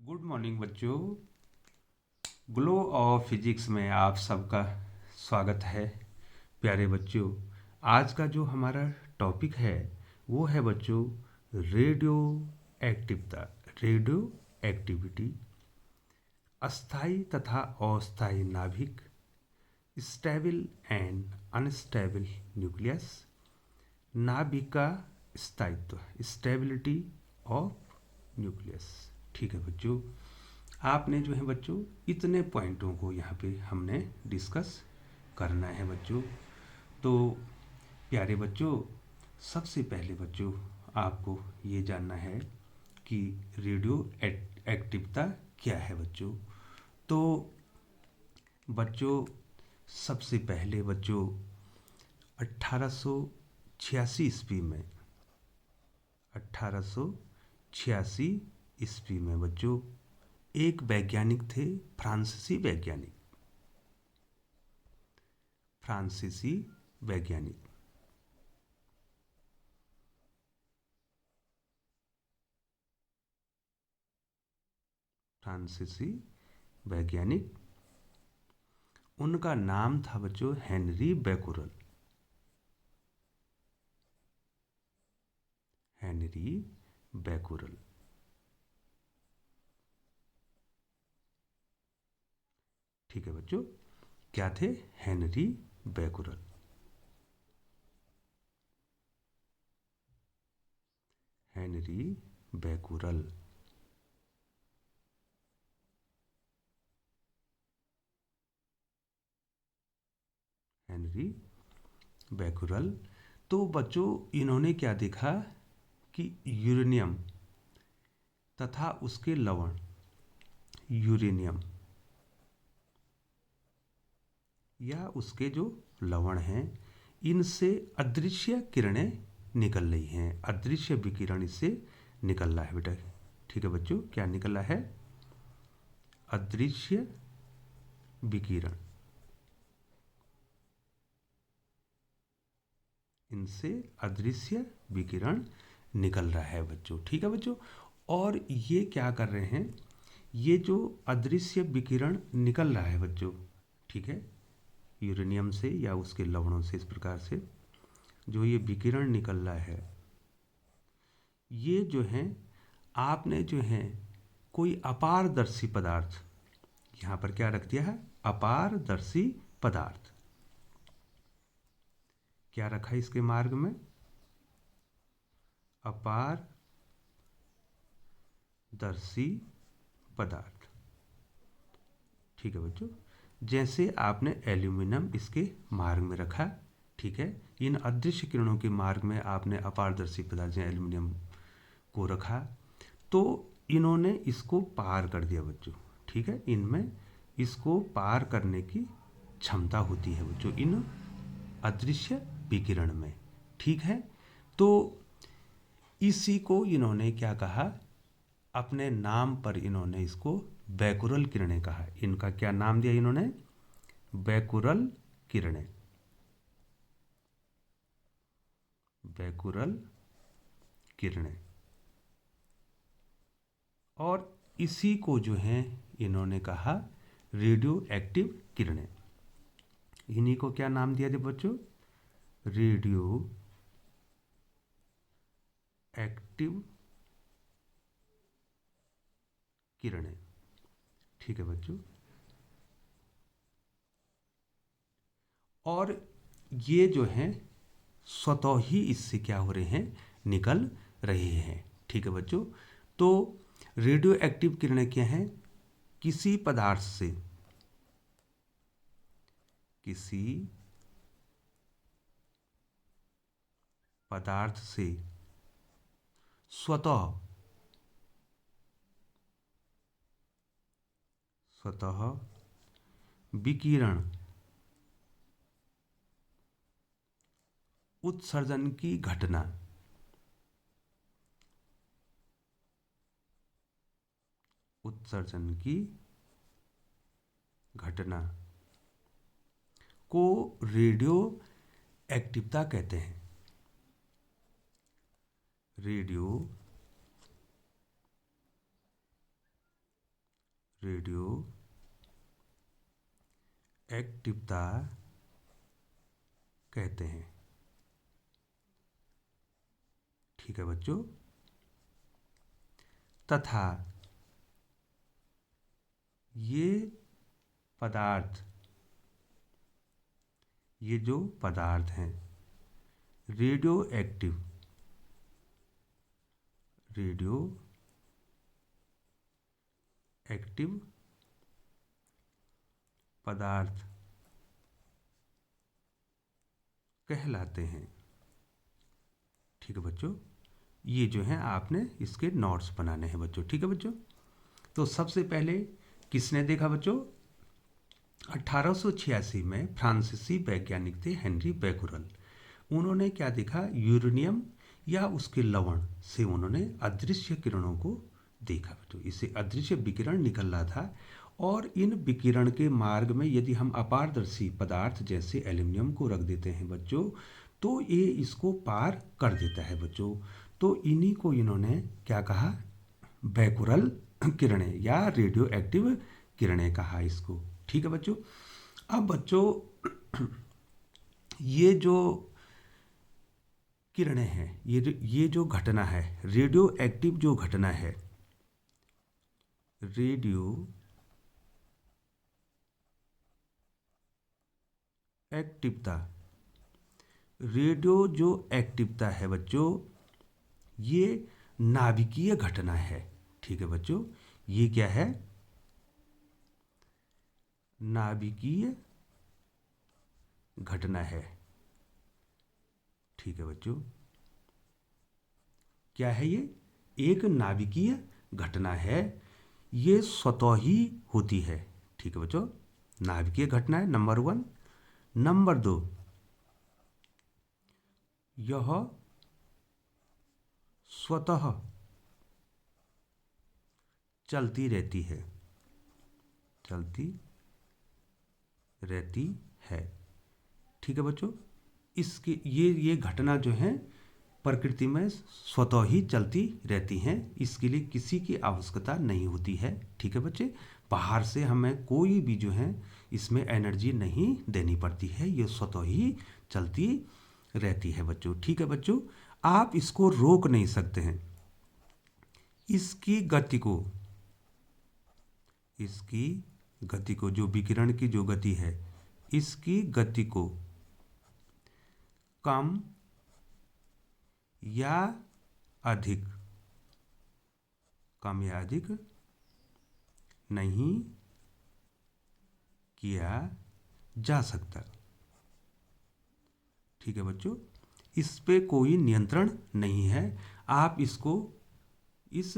Good morning बच्चों। Glow of physics में आप सबका स्वागत है। प्यारे बच्चों, आज का जो हमारा टॉपिक है वो है बच्चों रेडियो एक्टिवता, रेडियो एक्टिविटी, अस्थाई तथा अस्थाई नाभिक, स्टेबल एंड अनस्टेबल न्यूक्लियस, नाभिक का स्थायित्व, स्टेबिलिटी ऑफ न्यूक्लियस। ठीक है बच्चों, आपने जो है बच्चों इतने पॉइंटों को यहाँ पे हमने डिस्कस करना है बच्चों। तो प्यारे बच्चों, सबसे पहले बच्चों आपको ये जानना है कि रेडियो एक्टिवता क्या है बच्चों। तो बच्चों सबसे पहले बच्चों 1886 ईस्वी में 1886 ईस्वी में बच्चों एक वैज्ञानिक थे, फ्रांसीसी वैज्ञानिक फ्रांसीसी वैज्ञानिक उनका नाम था बच्चों हेनरी बैकुरल। Henry Becquerel. ठीक है बच्चों, क्या थे? Henry Becquerel. Henry Becquerel. Henry Becquerel. तो बच्चों इन्होंने क्या देखा कि यूरेनियम तथा उसके लवण, यूरेनियम या उसके जो लवण हैं, इनसे अदृश्य किरणें निकल रही हैं। अदृश्य विकिरण इससे निकल रहा है बेटा। ठीक है बच्चों, क्या निकल रहा है? अदृश्य विकिरण। इनसे अदृश्य विकिरण निकल रहा है बच्चों। ठीक है बच्चों, और ये क्या कर रहे हैं? ये जो अदृश्य विकिरण निकल रहा है बच्चों, ठीक है, यूरेनियम से या उसके लवणों से, इस प्रकार से जो ये विकिरण निकल रहा है, ये जो है आपने जो है कोई अपारदर्शी पदार्थ यहाँ पर क्या रख दिया है? अपारदर्शी पदार्थ। क्या रखा है इसके मार्ग में? अपारदर्शी पदार्थ। ठीक है बच्चों, जैसे आपने एल्यूमिनियम इसके मार्ग में रखा, ठीक है, इन अदृश्य किरणों के मार्ग में आपने अपारदर्शी पदार्थ एल्यूमिनियम को रखा, तो इन्होंने इसको पार कर दिया बच्चों। ठीक है, इनमें इसको पार करने की क्षमता होती है बच्चों इन अदृश्य विकिरण में। ठीक है, तो इसी को इन्होंने क्या कहा? अपने नाम पर इन्होंने इसको बैकुरल किरणें कहा। इनका क्या नाम दिया इन्होंने? बैकुरल किरणें। बैकुरल किरणें। और इसी को जो है इन्होंने कहा रेडियो एक्टिव किरणें। इन्हीं को क्या नाम दिया जब बच्चों? रेडियो एक्टिव किरणें। ठीक है बच्चों, और ये जो हैं स्वतः ही इससे क्या हो रहे हैं? निकल रहे हैं। ठीक है बच्चों, तो रेडियो एक्टिव किरणें क्या हैं? किसी पदार्थ से, किसी पदार्थ से स्वतः स्वतः विकिरण उत्सर्जन की घटना, उत्सर्जन की घटना को रेडियो एक्टिवता कहते हैं। रेडियो रेडियो एक्टिवता कहते हैं। ठीक है बच्चों। तथा ये पदार्थ, ये जो पदार्थ हैं रेडियो एक्टिव, रेडियो एक्टिव पदार्थ कहलाते हैं। ठीक है बच्चों, ये जो है आपने इसके नोट्स बनाने हैं बच्चों। ठीक है बच्चों। तो सबसे पहले किसने देखा बच्चों? 1886 में फ्रांसीसी वैज्ञानिक थे हेनरी बैकुरल। उन्होंने क्या देखा? यूरेनियम या उसके लवण से उन्होंने अदृश्य किरणों को देखा बच्चों। इससे अदृश्य विकिरण निकल रहा था और इन विकिरण के मार्ग में यदि हम अपारदर्शी पदार्थ जैसे एल्युमिनियम को रख देते हैं बच्चों, तो ये इसको पार कर देता है बच्चों। तो इन्हीं को इन्होंने क्या कहा? बैकुरल किरणें या रेडियो एक्टिव किरणें कहा इसको। ठीक है बच्चों। अब बच्चों ये जो किरणें हैं, ये जो घटना है, रेडियो एक्टिव जो घटना है, रेडियो एक्टिवता, रेडियो जो एक्टिवता है बच्चों, ये नाभिकीय घटना है। ठीक है बच्चों, ये क्या है? नाभिकीय घटना है। ठीक है बच्चों, क्या है ये? एक नाभिकीय घटना है। ये स्वतः ही होती है। ठीक है बच्चों, नाभिकीय घटना है नंबर 1। नंबर 2, यह स्वतः चलती रहती है, चलती रहती है। ठीक है बच्चों, इसके ये घटना जो है प्रकृति में स्वतः ही चलती रहती हैं। इसके लिए किसी की आवश्यकता नहीं होती है। ठीक है बच्चे, बाहर से हमें कोई भी जो है इसमें एनर्जी नहीं देनी पड़ती है, ये स्वतः ही चलती रहती है बच्चों। ठीक है बच्चों, आप इसको रोक नहीं सकते हैं। इसकी गति को, इसकी गति को, जो विकिरण की जो गति है, इसकी गति को कम या अधिक, कम या अधिक नहीं किया जा सकता। ठीक है बच्चों, इस पे कोई नियंत्रण नहीं है। आप इसको, इस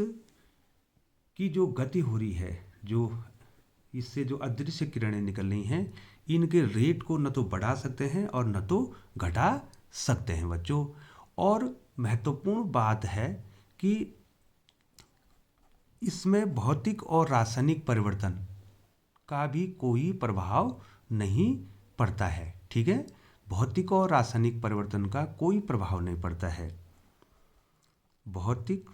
की जो गति हो रही है, जो इससे जो अदृश्य किरणें निकल रही हैं, इनके रेट को न तो बढ़ा सकते हैं और न तो घटा सकते हैं बच्चों। और महत्वपूर्ण बात है कि इसमें भौतिक और रासायनिक परिवर्तन का भी कोई प्रभाव नहीं पड़ता है। ठीक है, भौतिक और रासायनिक परिवर्तन का कोई प्रभाव नहीं पड़ता है। भौतिक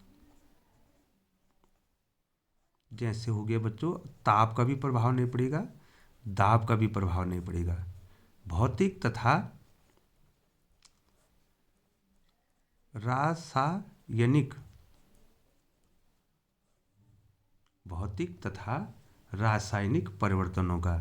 जैसे हो गया बच्चों, ताप का भी प्रभाव नहीं पड़ेगा, दाब का भी प्रभाव नहीं पड़ेगा। भौतिक तथा रासायनिक, भौतिक तथा रासायनिक परिवर्तनों का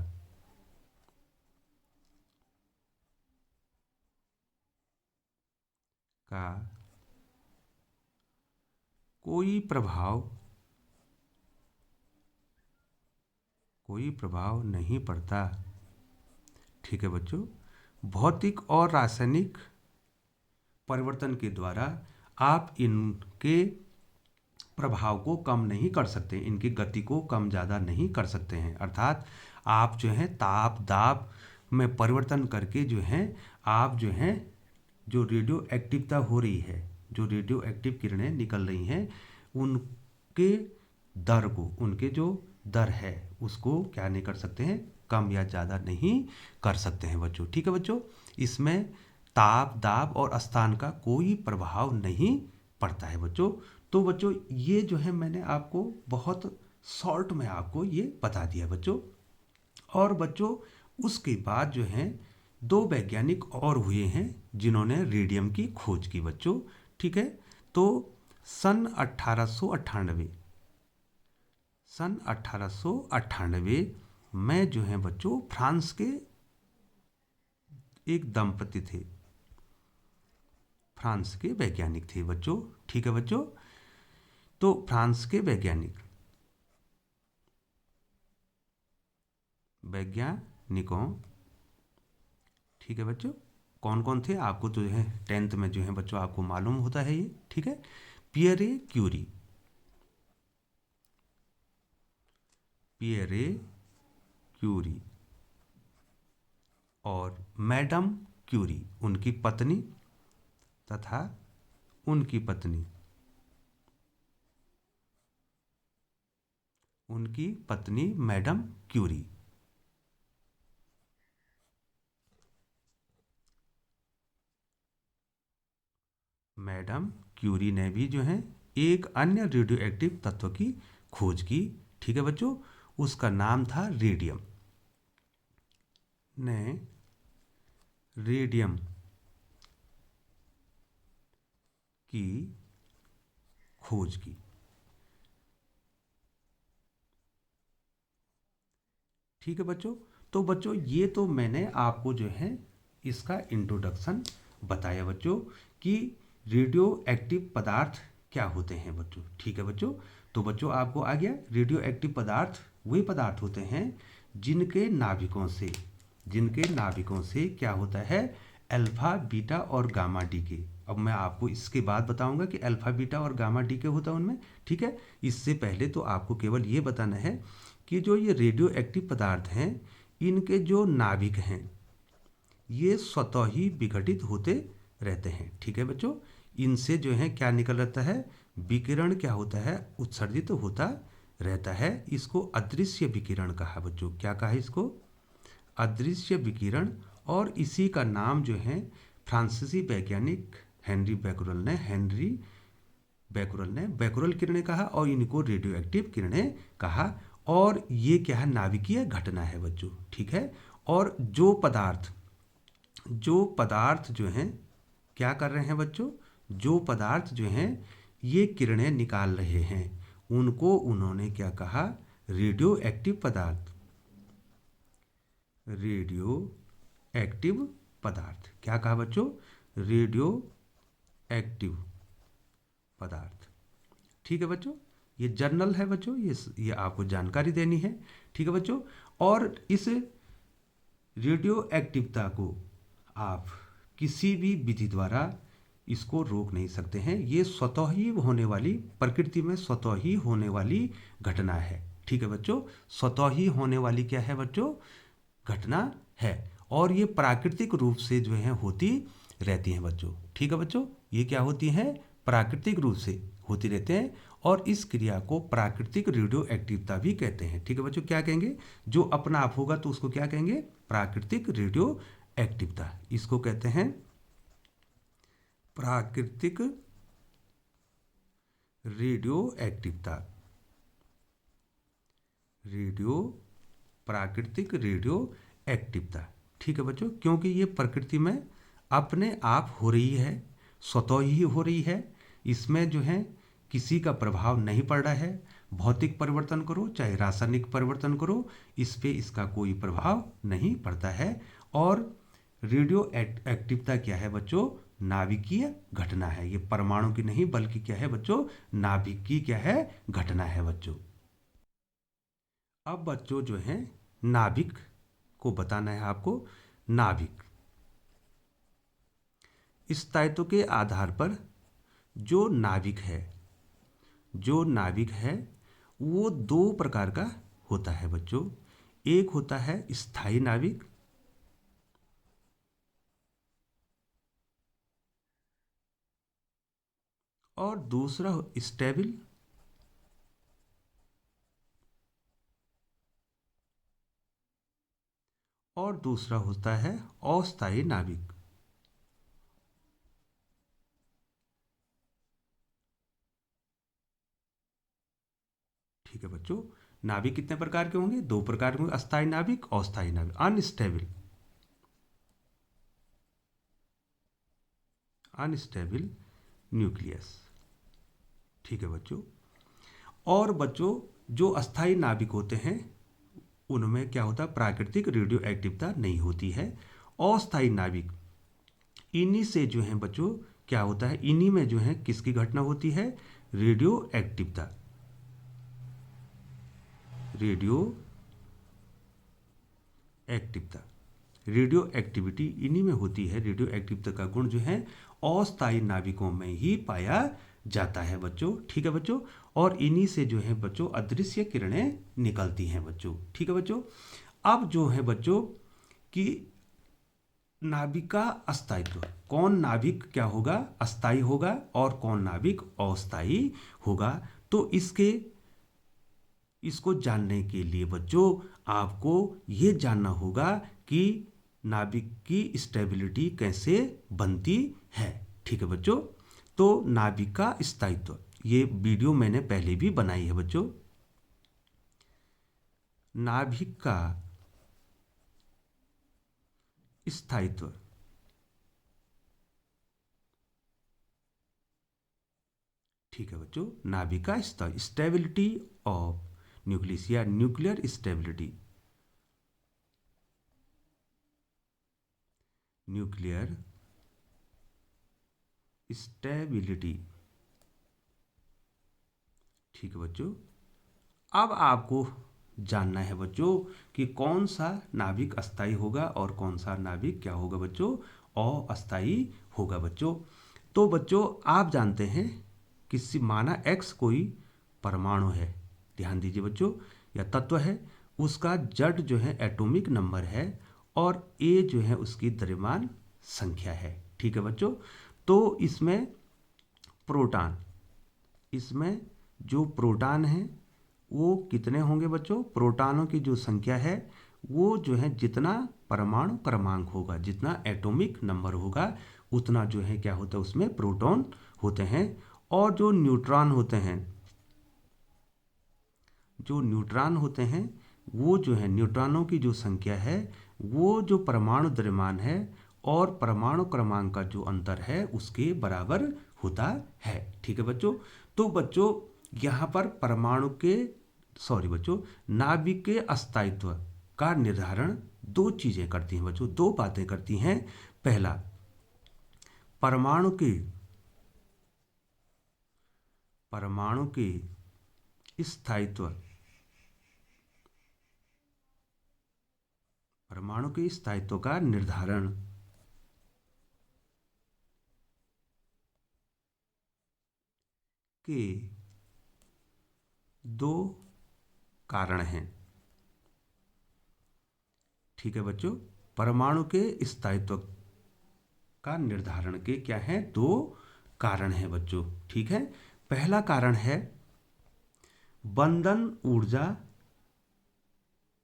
कोई प्रभाव नहीं पड़ता। ठीक है बच्चों, भौतिक और रासायनिक परिवर्तन के द्वारा आप इनके प्रभाव को कम नहीं कर सकते, इनकी गति को कम ज़्यादा नहीं कर सकते हैं। अर्थात आप जो है ताप दाब में परिवर्तन करके जो है आप जो है जो रेडियो एक्टिवता हो रही है, जो रेडियो एक्टिव किरणें निकल रही हैं, उनके दर को, उनके जो दर है उसको क्या नहीं कर सकते हैं? कम या ज़्यादा नहीं कर सकते हैं बच्चों। ठीक है बच्चों, इसमें ताप दाब और स्थान का कोई प्रभाव नहीं पड़ता है बच्चों। तो बच्चों ये जो है मैंने आपको बहुत शॉर्ट में आपको ये बता दिया बच्चों। और बच्चों उसके बाद जो हैं दो वैज्ञानिक और हुए हैं जिन्होंने रेडियम की खोज की बच्चों। ठीक है, तो सन 1898 में जो है बच्चों फ्रांस के एक दंपति थे, फ्रांस के वैज्ञानिक थे बच्चों। ठीक है बच्चों, तो फ्रांस के वैज्ञानिकों, ठीक है बच्चों, कौन कौन थे आपको तो जो है टेंथ में जो है बच्चों आपको मालूम होता है ये। ठीक है, पियरे क्यूरी, पियरे क्यूरी और मैडम क्यूरी, उनकी पत्नी तथा उनकी पत्नी, उनकी पत्नी मैडम क्यूरी। मैडम क्यूरी ने भी जो है एक अन्य रेडियो एक्टिव तत्व की खोज की। ठीक है बच्चों, उसका नाम था रेडियम। ने रेडियम की खोज की। ठीक है बच्चों, तो बच्चों ये तो मैंने आपको जो है इसका इंट्रोडक्शन बताया बच्चों कि रेडियो एक्टिव पदार्थ क्या होते हैं बच्चों। ठीक है बच्चों, तो बच्चों आपको आ गया रेडियो एक्टिव पदार्थ वे पदार्थ होते हैं जिनके नाभिकों से, जिनके नाभिकों से क्या होता है अल्फा बीटा और गामा डी के। अब मैं आपको इसके बाद बताऊंगा कि अल्फा बीटा और गामा डी के होता है उनमें। ठीक है, इससे पहले तो आपको केवल ये बताना है कि जो ये रेडियो एक्टिव पदार्थ हैं इनके जो नाभिक हैं ये स्वतः ही विघटित होते रहते हैं। ठीक है बच्चों, इनसे जो है क्या निकल रहता है, विकिरण क्या होता है उत्सर्जित होता रहता है। इसको अदृश्य विकिरण कहा बच्चों। क्या कहा इसको, अदृश्य विकिरण। और इसी का नाम जो है फ्रांसीसी वैज्ञानिक हेनरी बैकुरल किरणें कहा और इनको रेडियो एक्टिव किरणें कहा। और ये क्या है नाभिकीय घटना है बच्चों। ठीक है, और जो पदार्थ जो हैं क्या कर रहे हैं बच्चों, जो पदार्थ जो हैं ये किरणें निकाल रहे हैं उनको उन्होंने क्या कहा, रेडियो एक्टिव पदार्थ। रेडियो एक्टिव पदार्थ क्या कहा बच्चों, रेडियो एक्टिव पदार्थ। ठीक है बच्चों, ये जर्नल है बच्चों, ये आपको जानकारी देनी है। ठीक है बच्चों, और इस रेडियो एक्टिवता को आप किसी भी विधि द्वारा इसको रोक नहीं सकते हैं। ये स्वतः ही होने वाली, प्रकृति में स्वतः ही होने वाली घटना है। ठीक है बच्चों, स्वतः ही होने वाली क्या है बच्चों, घटना है। और ये प्राकृतिक रूप से जो है होती रहती हैं बच्चों। ठीक है बच्चों, ये क्या होती हैं, प्राकृतिक रूप से होती रहते हैं। और इस क्रिया को प्राकृतिक रेडियो एक्टिवता भी कहते हैं। ठीक है बच्चों, क्या कहेंगे, जो अपना आप होगा तो उसको क्या कहेंगे, प्राकृतिक रेडियो एक्टिवता। इसको कहते हैं प्राकृतिक रेडियो एक्टिवता। रेडियो प्राकृतिक रेडियो एक्टिवता। ठीक है बच्चों, क्योंकि ये प्रकृति में अपने आप हो रही है, स्वतः ही हो रही है। इसमें जो है किसी का प्रभाव नहीं पड़ रहा है। भौतिक परिवर्तन करो चाहे रासायनिक परिवर्तन करो, इस पे इसका कोई प्रभाव नहीं पड़ता है। और रेडियो एक्टिवता क्या है बच्चों, नाभिकीय घटना है। ये परमाणु की नहीं बल्कि क्या है बच्चों, नाभिक की क्या है घटना है बच्चों। अब बच्चों जो है नाभिक को बताना है आपको। नाभिक स्थायित्व के आधार पर जो नाभिक है, जो नाभिक है वो दो प्रकार का होता है बच्चों। एक होता है स्थायी नाभिक और दूसरा स्टेबल और दूसरा होता है अस्थायी नाभिक। ठीक है बच्चों, नाभिक कितने प्रकार के होंगे? दो प्रकार के होंगे, अस्थायी नाभिक, अस्थायी नाभिक, अनस्टेबल, अनस्टेबल न्यूक्लियस। ठीक है बच्चों, और बच्चों जो अस्थायी नाभिक होते हैं उनमें क्या होता है? प्राकृतिक रेडियो एक्टिवता नहीं होती है। अस्थायी नाभिक, इन्हीं से जो है बच्चों क्या होता है? इन्हीं में जो है किसकी घटना होती है? रेडियो एक्टिवता, रेडियो एक्टिवता, रेडियो एक्टिविटी इन्हीं में होती है। रेडियो एक्टिवता का गुण जो है अस्थायी नाभिकों में ही पाया जाता है बच्चों। ठीक है बच्चों, और इन्हीं से जो है बच्चों अदृश्य किरणें निकलती हैं बच्चों। ठीक है बच्चों, अब जो है बच्चों कि नाभिक का अस्थायित्व, कौन नाभिक क्या होगा? अस्थायी होगा और कौन नाभिक अस्थायी होगा। तो इसको जानने के लिए बच्चों आपको ये जानना होगा कि नाभिक की स्टेबिलिटी कैसे बनती है। ठीक है बच्चों, तो नाभिक का स्थायित्व, ये वीडियो मैंने पहले भी बनाई है बच्चों। नाभिक का स्थायित्व, ठीक है बच्चों, नाभिक का स्टेबिलिटी ऑफ न्यूक्लियस या न्यूक्लियर स्टेबिलिटी, न्यूक्लियर स्टेबिलिटी। ठीक है बच्चों, अब आपको जानना है बच्चों कि कौन सा नाभिक अस्थायी होगा और कौन सा नाभिक क्या होगा बच्चों? अस्थायी होगा बच्चों। तो बच्चों आप जानते हैं किसी माना एक्स कोई परमाणु है, ध्यान दीजिए बच्चों, या तत्व है, उसका जेड जो है एटॉमिक नंबर है और ए जो है उसकी द्रव्यमान संख्या है। ठीक है बच्चों, तो इसमें प्रोटॉन, इसमें जो प्रोटॉन है वो कितने होंगे बच्चों? प्रोटॉनों की जो संख्या है वो जो है जितना परमाणु क्रमांक होगा, जितना एटॉमिक नंबर होगा, उतना जो है क्या होता है? उसमें प्रोटॉन होते हैं। और जो न्यूट्रॉन होते हैं, जो न्यूट्रॉन होते हैं वो जो है न्यूट्रॉनों की जो संख्या है वो जो परमाणु द्रव्यमान है और परमाणु क्रमांक का जो अंतर है उसके बराबर होता है। ठीक है बच्चों, तो बच्चों यहाँ पर परमाणु के बच्चों नाभिक के अस्थायित्व का निर्धारण दो चीजें करती हैं बच्चों, दो बातें करती हैं। पहला, परमाणु के स्थायित्व, परमाणु के स्थायित्व का निर्धारण के दो कारण हैं। ठीक है बच्चों, परमाणु के स्थायित्व का निर्धारण के क्या है? दो कारण हैं बच्चों। ठीक है, पहला कारण है बंधन ऊर्जा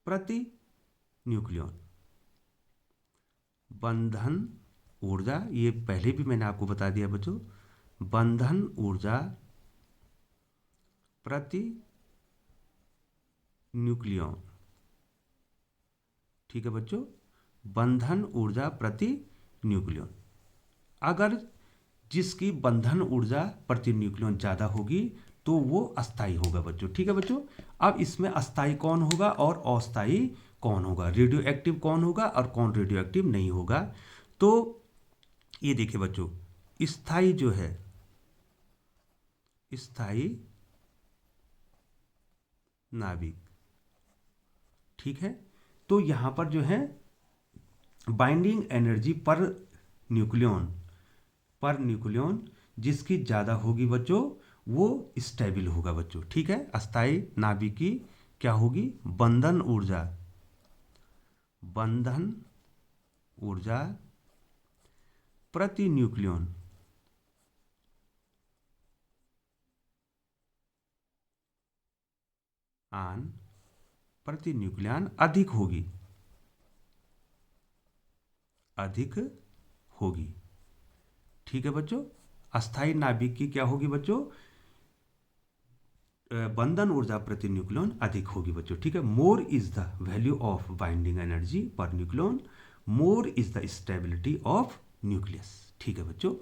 प्रति न्यूक्लियॉन। बंधन ऊर्जा, ये पहले भी मैंने आपको बता दिया बच्चों, बंधन ऊर्जा प्रति न्यूक्लियॉन। ठीक है बच्चों, बंधन ऊर्जा प्रति न्यूक्लियॉन, अगर जिसकी बंधन ऊर्जा प्रति न्यूक्लियॉन ज़्यादा होगी तो वो अस्थायी होगा बच्चों। ठीक है बच्चों, अब इसमें अस्थायी कौन होगा और अस्थायी कौन होगा? रेडियो एक्टिव कौन होगा और कौन रेडियो एक्टिव नहीं होगा? तो ये देखिए बच्चों, स्थायी जो है, स्थायी नाभिक, ठीक है, तो यहां पर जो है बाइंडिंग एनर्जी पर न्यूक्लियॉन जिसकी ज़्यादा होगी बच्चों वो स्टेबल होगा बच्चों। ठीक है, अस्थायी नाभिक की क्या होगी? बंधन ऊर्जा, बंधन ऊर्जा प्रति न्यूक्लियॉन आन प्रति न्यूक्लियॉन अधिक होगी, अधिक होगी। ठीक है बच्चों, अस्थायी नाभिक की क्या होगी बच्चों? बंधन ऊर्जा प्रति न्यूक्लियन अधिक होगी बच्चों, ठीक है। More is the value of binding energy per nucleon, more is the stability of nucleus, ठीक है बच्चों।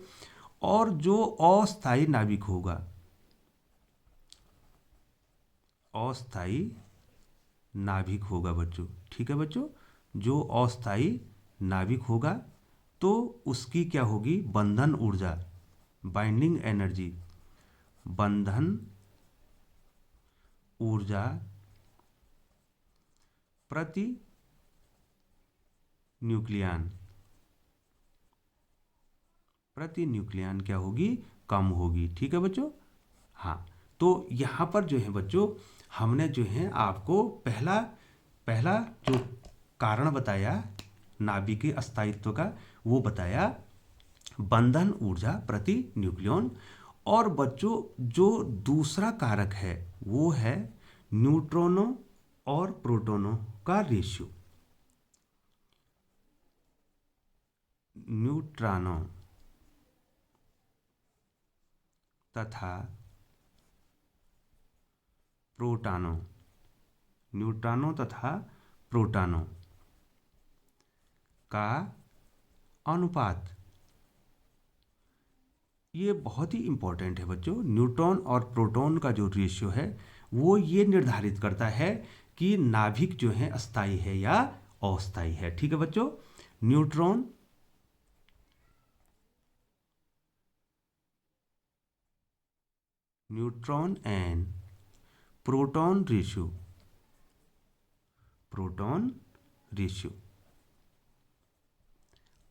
और जो अस्थायी नाभिक होगा, अस्थायी नाभिक होगा बच्चों, ठीक है बच्चों, जो अस्थायी नाभिक होगा तो उसकी क्या होगी, बंधन ऊर्जा, बाइंडिंग एनर्जी, बंधन ऊर्जा प्रति न्यूक्लियन, प्रति न्यूक्लियन क्या होगी, कम होगी, ठीक है बच्चों। हाँ, तो यहाँ पर जो है बच्चों हमने जो है आपको पहला पहला जो कारण बताया नाभिक के अस्थायित्व का, वो बताया बंधन ऊर्जा प्रति न्यूक्लियन। और बच्चों जो दूसरा कारक है वो है न्यूट्रॉनों और प्रोटॉनों का रेशियो, न्यूट्रॉनों तथा प्रोटॉनों, न्यूट्रॉनों तथा प्रोटॉनों का अनुपात। ये बहुत ही इंपॉर्टेंट है बच्चों। न्यूट्रॉन और प्रोटॉन का जो रेशियो है वो ये निर्धारित करता है कि नाभिक जो है अस्थायी है या अस्थायी है, ठीक है बच्चों। Neutron and proton ratio, proton ratio.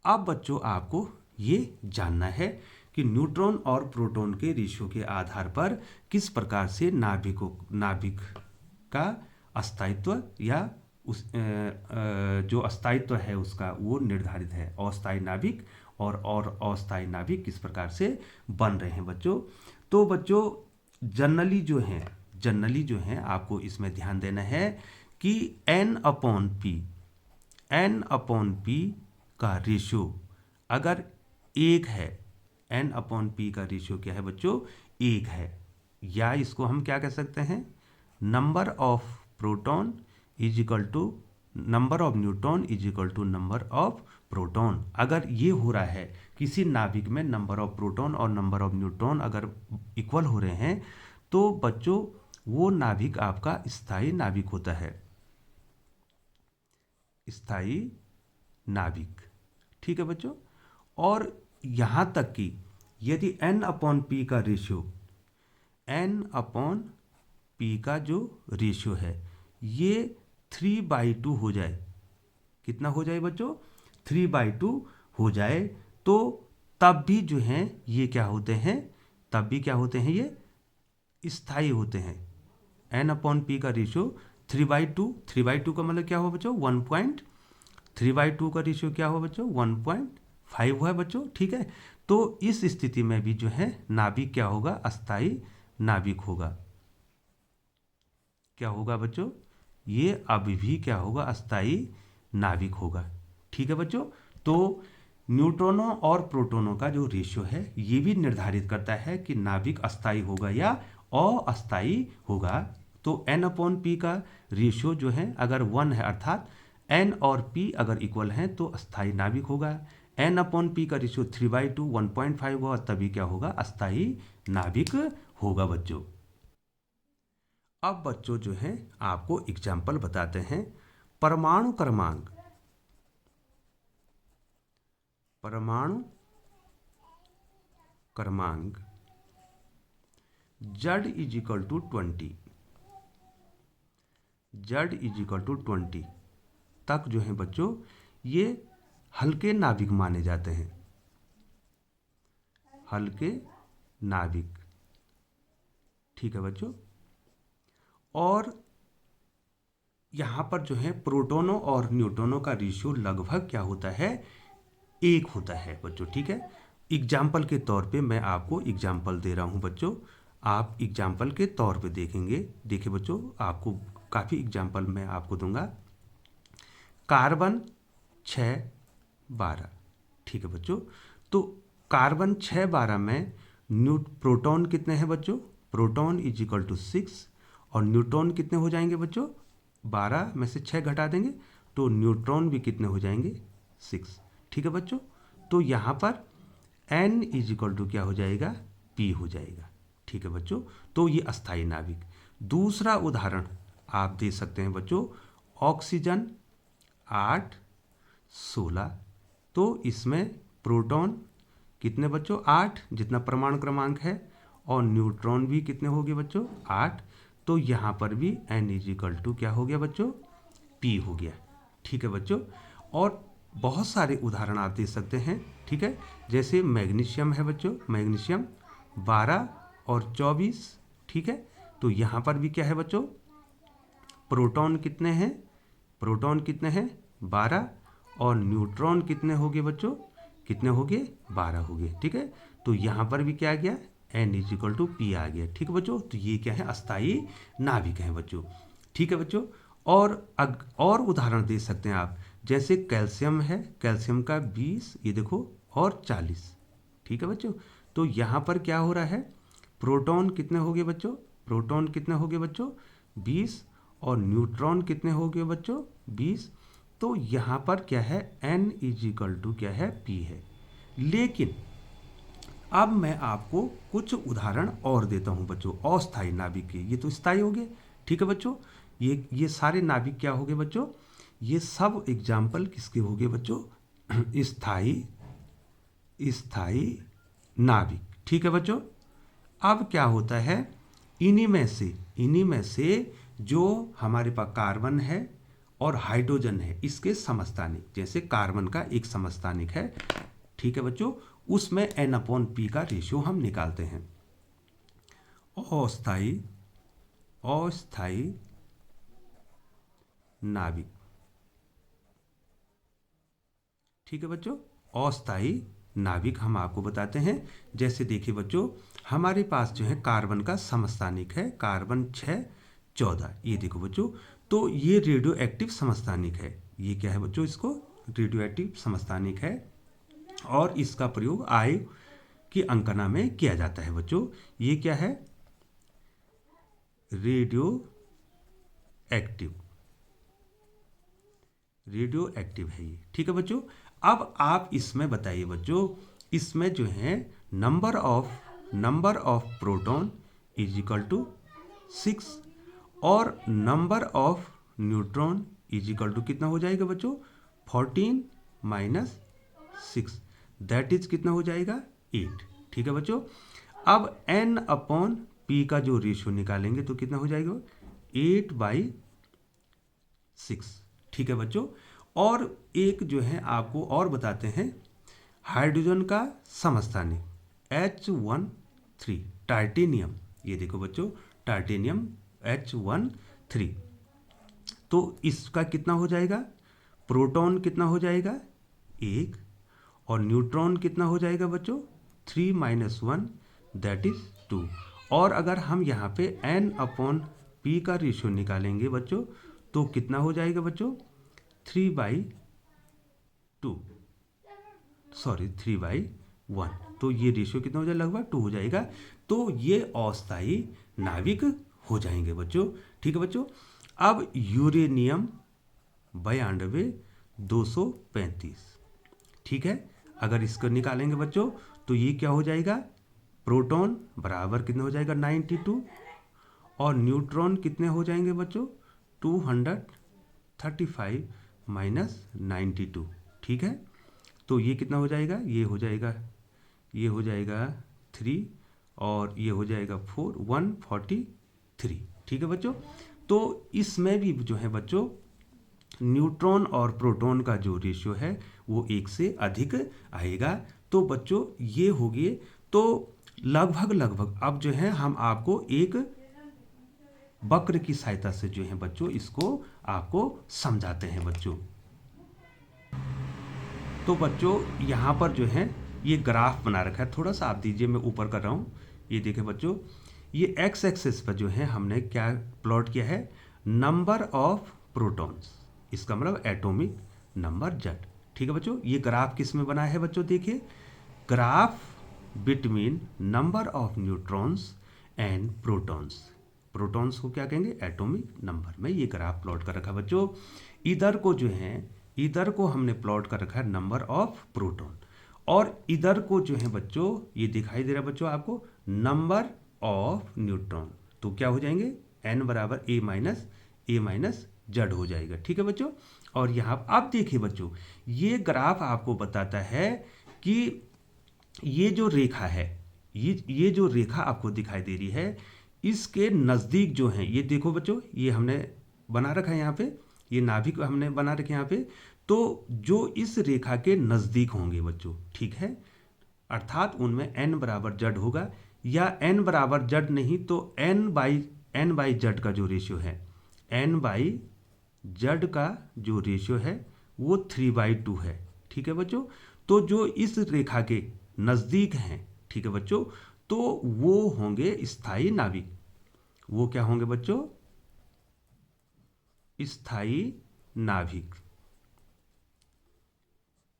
अब बच्चों आपको ये जानना है कि न्यूट्रॉन और प्रोटॉन के रेशियो के आधार पर किस प्रकार से नाभिक का अस्थायित्व या उस जो अस्थायित्व है उसका वो निर्धारित है। अस्थायी नाभिक और अस्थायी नाभिक किस प्रकार से बन रहे हैं बच्चों। तो बच्चों जनरली जो है आपको इसमें ध्यान देना है कि N/P का रेशियो अगर 1 है, N/P का रेशियो क्या है बच्चों, 1 है, या इसको हम क्या कह सकते हैं, number of proton is equal to number of neutron is equal to number of proton. अगर ये हो रहा है किसी नाभिक में नंबर ऑफ प्रोटॉन और नंबर ऑफ न्यूट्रॉन अगर इक्वल हो रहे हैं तो बच्चों वो नाभिक आपका स्थायी नाभिक होता है, स्थायी नाभिक, ठीक है बच्चों। और यहाँ तक कि यदि N/P का रेशियो, N/P का जो रेशियो है ये 3/2 हो जाए, कितना हो जाए बच्चों, 3/2 हो जाए, तो तब भी जो हैं ये क्या होते हैं, तब भी क्या होते हैं, ये स्थायी होते हैं। N/P का रेशियो 3/2 का मतलब क्या हुआ बच्चों, 3/2 का रेशियो क्या हुआ बच्चों, 1.5 हुआ है बच्चों, ठीक है। तो इस स्थिति में भी जो है नाभिक क्या होगा, अस्थायी नाभिक होगा। क्या होगा बच्चों, ये अभी भी क्या होगा, अस्थायी नाभिक होगा, ठीक है बच्चों। तो न्यूट्रॉनों और प्रोटॉनों का जो रेशियो है ये भी निर्धारित करता है कि नाभिक अस्थायी होगा या अस्थायी होगा। तो N/P का रेशियो जो है अगर 1 है, अर्थात N और P अगर इक्वल हैं तो अस्थायी नाभिक होगा। N/P का रेशियो 3/2 1.5 होगा, तभी क्या होगा, अस्थायी नाभिक होगा बच्चों। अब बच्चों जो है आपको एग्जाम्पल बताते हैं। परमाणु क्रमांक, परमाणु क्रमांक Z is equal to 20, Z is equal to 20 तक जो है बच्चों ये हल्के नाभिक माने जाते हैं, हल्के नाभिक, ठीक है बच्चों। और यहाँ पर जो है प्रोटॉनों और न्यूट्रॉनों का रेशियो लगभग क्या होता है, 1 होता है बच्चों, ठीक है। एग्जाम्पल के तौर पे मैं आपको एग्जाम्पल दे रहा हूँ बच्चों, आप एग्जाम्पल के तौर पे देखेंगे। देखिए बच्चों आपको काफ़ी एग्जाम्पल मैं आपको दूंगा। कार्बन 612, ठीक है बच्चों। तो कार्बन 612 में प्रोटॉन कितने हैं बच्चों, प्रोटॉन इज इक्वल टू 6 और न्यूट्रॉन कितने हो जाएंगे बच्चों, 12 में से 6 घटा देंगे तो न्यूट्रॉन भी कितने हो जाएंगे, 6। ठीक है बच्चों, तो यहाँ पर n इज इक्वल टू क्या हो जाएगा, p हो जाएगा। ठीक है बच्चों, तो ये अस्थायी नाभिक। दूसरा उदाहरण आप दे सकते हैं बच्चों, ऑक्सीजन 8 16, तो इसमें प्रोटॉन कितने बच्चों, 8 जितना परमाणु क्रमांक है, और न्यूट्रॉन भी कितने हो गए बच्चों, 8। तो यहाँ पर भी n इज इक्वल टू क्या हो गया बच्चों, p हो गया। ठीक है बच्चों, और बहुत सारे उदाहरण आप दे सकते हैं। ठीक है, जैसे मैग्नीशियम है बच्चों, मैग्नीशियम 12 और 24। ठीक है, तो यहाँ पर भी क्या है बच्चों, प्रोटॉन कितने हैं, प्रोटॉन कितने हैं, 12, और न्यूट्रॉन कितने हो गए बच्चों, कितने हो गए, 12 हो गए। ठीक है, तो यहाँ पर भी क्या आ गया, n is equal to p आ गया। ठीक है बच्चों, तो ये क्या है, अस्थायी नाभिक है बच्चों। ठीक है बच्चों, और उदाहरण दे सकते हैं आप, जैसे कैल्शियम है, कैल्शियम का 20, ये देखो, और 40। ठीक है बच्चों, तो यहाँ पर क्या हो रहा है, प्रोटॉन कितने हो गए बच्चों, प्रोटॉन कितने हो गए बच्चों, 20, और न्यूट्रॉन कितने हो गए बच्चों, 20। तो यहाँ पर क्या है, n इज इक्वल टू क्या है, p है। लेकिन अब मैं आपको कुछ उदाहरण और देता हूं बच्चों अस्थायी नाभिक के। ये तो स्थायी हो गए। ठीक है बच्चों, ये सारे नाभिक क्या हो गए बच्चों, ये सब एग्जाम्पल किसके हो गए बच्चों, स्थायी नाभिक। ठीक है बच्चों, अब क्या होता है, इन्हीं में से जो हमारे पास कार्बन है और हाइड्रोजन है, इसके समस्थानिक, जैसे कार्बन का एक समस्थानिक है, ठीक है बच्चों, उसमें n/p का रेशियो हम निकालते हैं। अस्थायी नाभिक। ठीक है बच्चों, अस्थायी नाभिक हम आपको बताते हैं। जैसे देखिए बच्चों, हमारे पास जो है कार्बन का समस्थानिक है, कार्बन 6 14, ये देखो बच्चों, तो ये रेडियो एक्टिव समस्थानिक है। ये क्या है बच्चों, इसको रेडियो एक्टिव समस्थानिक है, और इसका प्रयोग आयु की अंकना में किया जाता है बच्चों। ये क्या है, रेडियो एक्टिव है ये। ठीक है बच्चों, अब आप इसमें बताइए बच्चों, इसमें जो है number of proton is equal to 6, और number of neutron is equal to कितना हो जाएगा बच्चों, 14 माइनस 6, दैट इज कितना हो जाएगा, 8। ठीक है बच्चों, अब n/p का जो रेशियो निकालेंगे तो कितना हो जाएगा, 8/6। ठीक है बच्चों, और एक जो है आपको और बताते हैं, हाइड्रोजन का समस्थानिक H13, टाइटेनियम, ये देखो बच्चों, टाइटेनियम H13, तो इसका कितना हो जाएगा, प्रोटॉन कितना हो जाएगा, 1, और न्यूट्रॉन कितना हो जाएगा बच्चों, 3 - 1, दैट इज 2। और अगर हम यहाँ पे n/p का रेशियो निकालेंगे बच्चों, तो कितना हो जाएगा बच्चों, 3/1, तो ये रेशियो कितना हो जाएगा, लगभग 2 हो जाएगा। तो ये अस्थायी नाभिक हो जाएंगे बच्चों। ठीक है बच्चों, अब यूरेनियम 92 235, ठीक है, अगर इसको निकालेंगे बच्चों तो ये क्या हो जाएगा, प्रोटॉन बराबर कितना हो जाएगा, 92, और न्यूट्रॉन कितने हो जाएंगे बच्चों, 235 माइनस 92। ठीक है, तो ये कितना हो जाएगा, ये हो जाएगा 3, और ये हो जाएगा 4, 143। ठीक है बच्चों, तो इसमें भी जो है बच्चों, न्यूट्रॉन और प्रोटॉन का जो रेशियो है वो 1 से अधिक आएगा। तो बच्चों ये हो गए, तो लगभग अब जो है हम आपको एक वक्र की सहायता से जो है बच्चों इसको आपको समझाते हैं बच्चों। तो बच्चों यहाँ पर जो है ये ग्राफ बना रखा है, थोड़ा सा आप दीजिए, मैं ऊपर कर रहा हूँ। ये देखें बच्चों, ये एक्स एक्सिस पर जो है हमने क्या प्लॉट किया है, नंबर ऑफ प्रोटॉन्स, इसका मतलब एटॉमिक नंबर Z। ठीक है बच्चों, ये ग्राफ किस में बना है बच्चों, देखिए, graph between number of neutrons and protons. Protons को क्या कहेंगे, एटॉमिक नंबर में ये ग्राफ प्लॉट कर रखा है बच्चों। इधर को जो है, इधर को हमने प्लॉट कर रखा है नंबर ऑफ प्रोटॉन, और इधर को जो है बच्चों ये दिखाई दे रहा है बच्चों आपको नंबर ऑफ न्यूट्रॉन। तो क्या हो जाएंगे, n बराबर a माइनस जेड हो जाएगा। ठीक है बच्चों। और यहाँ आप देखिए बच्चों, ये ग्राफ आपको बताता है कि ये जो रेखा है, ये जो रेखा आपको दिखाई दे रही है, इसके नज़दीक जो है, ये देखो बच्चों, ये हमने बना रखा है यहाँ पे, ये नाभिक हमने बना रखे यहाँ पे। तो जो इस रेखा के नज़दीक होंगे बच्चों, ठीक है, अर्थात उनमें n बराबर जेड होगा, या n बराबर जेड नहीं तो n बाई जेड का जो रेशियो है, n बाई जेड का जो रेशियो है वो 3/2 है। ठीक है बच्चों। तो जो इस रेखा के नज़दीक हैं, ठीक है बच्चों, तो वो होंगे स्थायी नाभिक। वो क्या होंगे बच्चों, स्थायी नाभिक।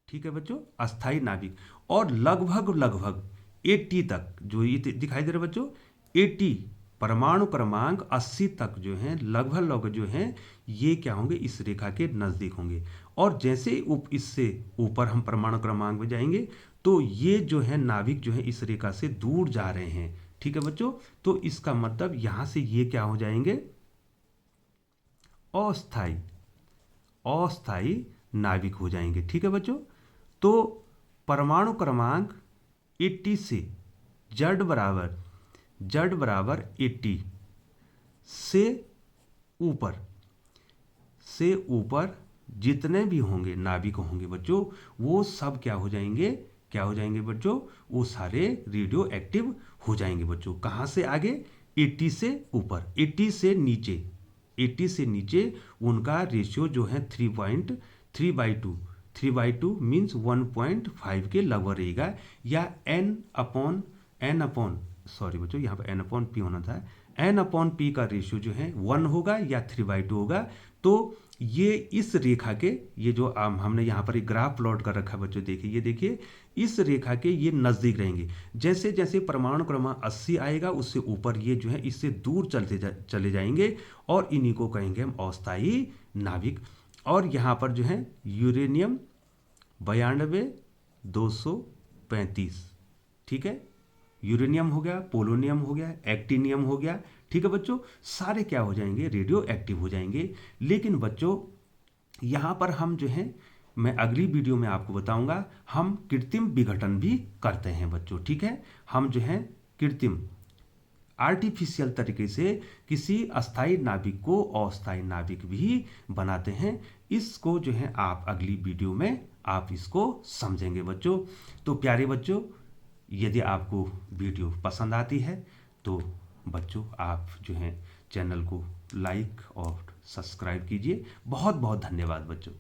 ठीक है बच्चों, अस्थायी नाभिक। और लगभग 80 तक, जो ये दिखाई दे रहा है बच्चों, 80 परमाणु क्रमांक 80 तक जो है लगभग जो है ये क्या होंगे, इस रेखा के नज़दीक होंगे। और जैसे इससे ऊपर हम परमाणु क्रमांक में जाएंगे तो ये जो है नाभिक जो है इस रेखा से दूर जा रहे हैं। ठीक है बच्चों। तो इसका मतलब यहां से ये क्या हो जाएंगे, अस्थायी नाभिक हो जाएंगे। ठीक है बच्चों। तो परमाणु क्रमांक 80 से जेड बराबर 80 से ऊपर जितने भी होंगे नाभिक होंगे बच्चों, वो सब क्या हो जाएंगे बच्चों, वो सारे रेडियो एक्टिव हो जाएंगे बच्चों। कहाँ से आगे, 80 से ऊपर, 80 से नीचे उनका रेशियो जो है 3/2 मीन्स 1.5 के लगभग रहेगा, या सॉरी बच्चों, यहाँ पर n/p होना था, n/p का रेशियो जो है 1 होगा या 3/2 होगा। तो ये इस रेखा के, ये जो हमने यहाँ पर एक ग्राफ प्लॉट कर रखा है बच्चों, देखिए, ये देखिए, इस रेखा के ये नज़दीक रहेंगे। जैसे जैसे परमाणु क्रमांक 80 आएगा उससे ऊपर ये जो है इससे दूर चले जाएंगे, और इन्हीं को कहेंगे हम अस्थायी नाभिक। और यहाँ पर जो है यूरेनियम 92-235, ठीक है, यूरेनियम हो गया, पोलोनियम हो गया, एक्टिनियम हो गया। ठीक है बच्चों, सारे क्या हो जाएंगे, रेडियो एक्टिव हो जाएंगे। लेकिन बच्चों यहाँ पर हम जो है, मैं अगली वीडियो में आपको बताऊंगा, हम कृत्रिम विघटन भी करते हैं बच्चों। ठीक है, हम जो है कृत्रिम आर्टिफिशियल तरीके से किसी अस्थायी नाभिक को अस्थायी नाभिक भी बनाते हैं। इसको जो है आप अगली वीडियो में आप इसको समझेंगे बच्चों। तो प्यारे बच्चों, यदि आपको वीडियो पसंद आती है तो बच्चों आप जो है चैनल को लाइक और सब्सक्राइब कीजिए। बहुत बहुत धन्यवाद बच्चों।